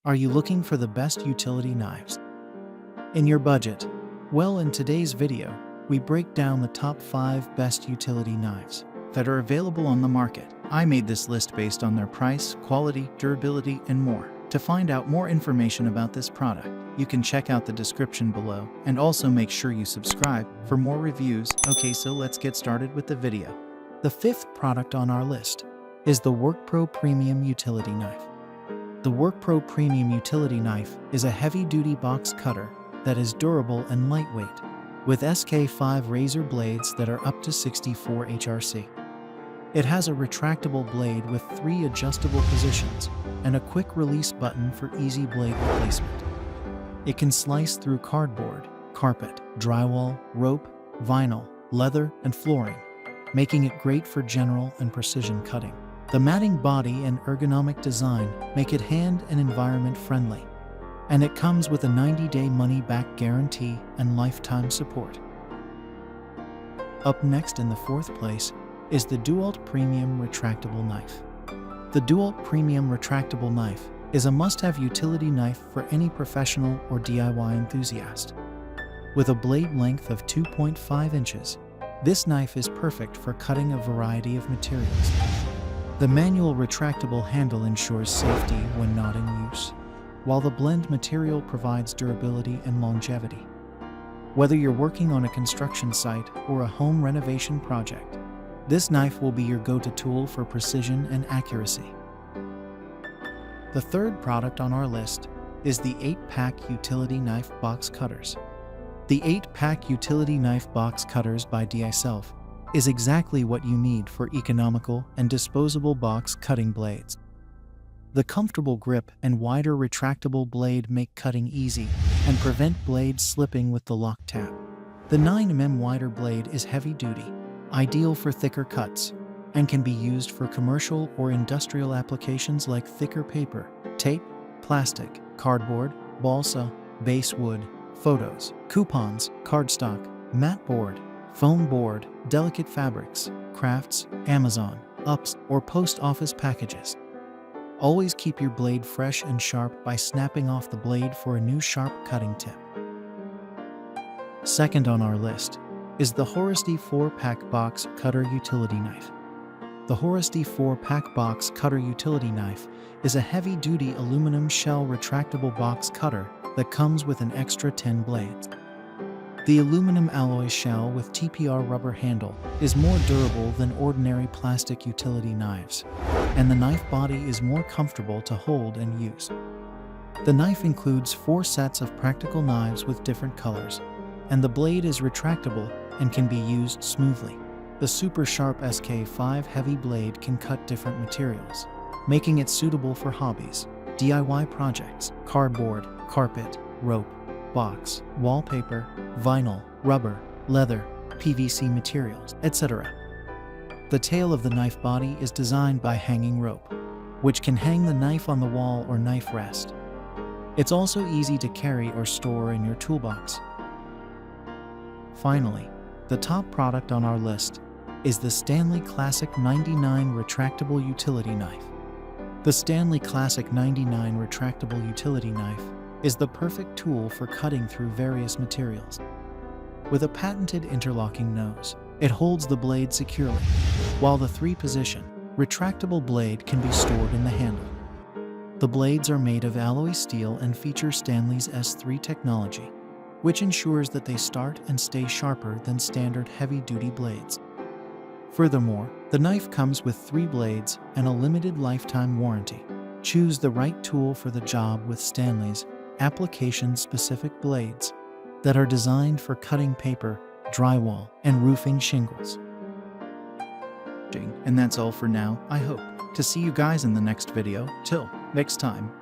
Are you looking for the best utility knives in your budget? Well, in today's video, we break down the top 5 best utility knives that are available on the market. I made this list based on their price, quality, durability, and more. To find out more information about this product, you can check out the description below, and also make sure you subscribe for more reviews. Okay, so let's get started with the video. The 5th product on our list is the WORKPRO Premium Utility Knife. The WORKPRO Premium Utility Knife is a heavy-duty box cutter that is durable and lightweight, with SK5 razor blades that are up to 64 HRC. It has a retractable blade with 3 adjustable positions and a quick release button for easy blade replacement. It can slice through cardboard, carpet, drywall, rope, vinyl, leather, and flooring, making it great for general and precision cutting. The matting body and ergonomic design make it hand and environment friendly, and it comes with a 90-day money-back guarantee and lifetime support. Up next in the 4th place is the DEWALT Premium Retractable Knife. The DEWALT Premium Retractable Knife is a must-have utility knife for any professional or DIY enthusiast. With a blade length of 2.5 inches, this knife is perfect for cutting a variety of materials. The manual retractable handle ensures safety when not in use, while the blend material provides durability and longevity. Whether you're working on a construction site or a home renovation project, this knife will be your go-to tool for precision and accuracy. The 3rd product on our list is the 8-pack utility knife box cutters. The 8-pack utility knife box cutters by DEWALT is exactly what you need for economical and disposable box cutting blades. The comfortable grip and wider retractable blade make cutting easy and prevent blades slipping with the lock tab. The 9mm wider blade is heavy-duty, ideal for thicker cuts, and can be used for commercial or industrial applications like thicker paper, tape, plastic, cardboard, balsa, basswood, photos, coupons, cardstock, mat board, foam board, delicate fabrics, crafts, Amazon, UPS, or post office packages. Always keep your blade fresh and sharp by snapping off the blade for a new sharp cutting tip. Second on our list is the HORUSDY 4-pack box cutter utility knife. The HORUSDY 4-pack box cutter utility knife is a heavy-duty aluminum shell retractable box cutter that comes with an extra 10 blades. The aluminum alloy shell with TPR rubber handle is more durable than ordinary plastic utility knives, and the knife body is more comfortable to hold and use. The knife includes 4 sets of practical knives with different colors, and the blade is retractable and can be used smoothly. The super sharp SK5 heavy blade can cut different materials, making it suitable for hobbies, DIY projects, cardboard, carpet, rope, box, wallpaper, vinyl, rubber, leather, PVC materials, etc. The tail of the knife body is designed by hanging rope, which can hang the knife on the wall or knife rest. It's also easy to carry or store in your toolbox. Finally, the top product on our list is the Stanley Classic 99 Retractable Utility Knife. The Stanley Classic 99 Retractable Utility Knife is the perfect tool for cutting through various materials. With a patented interlocking nose, it holds the blade securely, while the 3-position, retractable blade can be stored in the handle. The blades are made of alloy steel and feature Stanley's S3 technology, which ensures that they start and stay sharper than standard heavy-duty blades. Furthermore, the knife comes with 3 blades and a limited lifetime warranty. Choose the right tool for the job with Stanley's application-specific blades that are designed for cutting paper, drywall, and roofing shingles. And that's all for now. I hope to see you guys in the next video. Till next time.